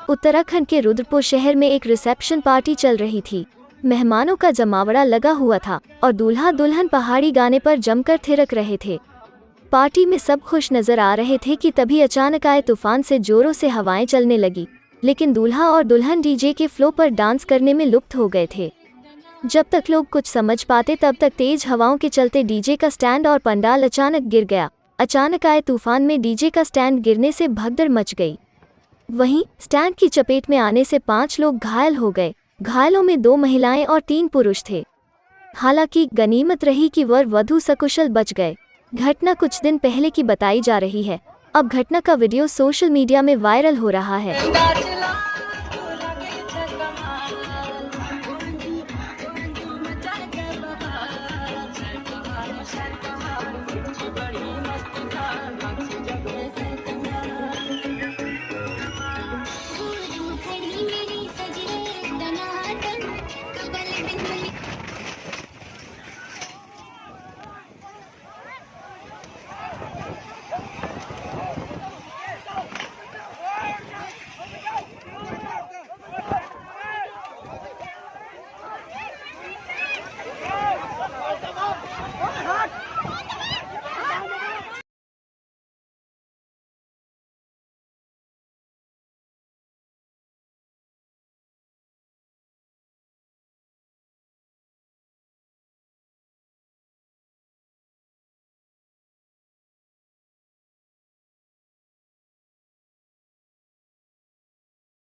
उत्तराखंड के रुद्रपुर शहर में एक रिसेप्शन पार्टी चल रही थी। मेहमानों का जमावड़ा लगा हुआ था और दूल्हा दुल्हन पहाड़ी गाने पर जमकर थिरक रहे थे। पार्टी में सब खुश नजर आ रहे थे कि तभी अचानक आए तूफान से जोरों से हवाएं चलने लगी, लेकिन दूल्हा और दुल्हन डीजे के फ्लो पर डांस करने में लुप्त हो गए थे। जब तक लोग कुछ समझ पाते तब तक तेज हवाओं के चलते डीजे का स्टैंड और पंडाल अचानक गिर गया। अचानक आए तूफान में डीजे का स्टैंड गिरने से भगदड़ मच गई। वहीं स्टैंड की चपेट में आने से 5 लोग घायल हो गए। घायलों में 2 महिलाएं और 3 पुरुष थे। हालांकि गनीमत रही कि वर वधू सकुशल बच गए। घटना कुछ दिन पहले की बताई जा रही है। अब घटना का वीडियो सोशल मीडिया में वायरल हो रहा है।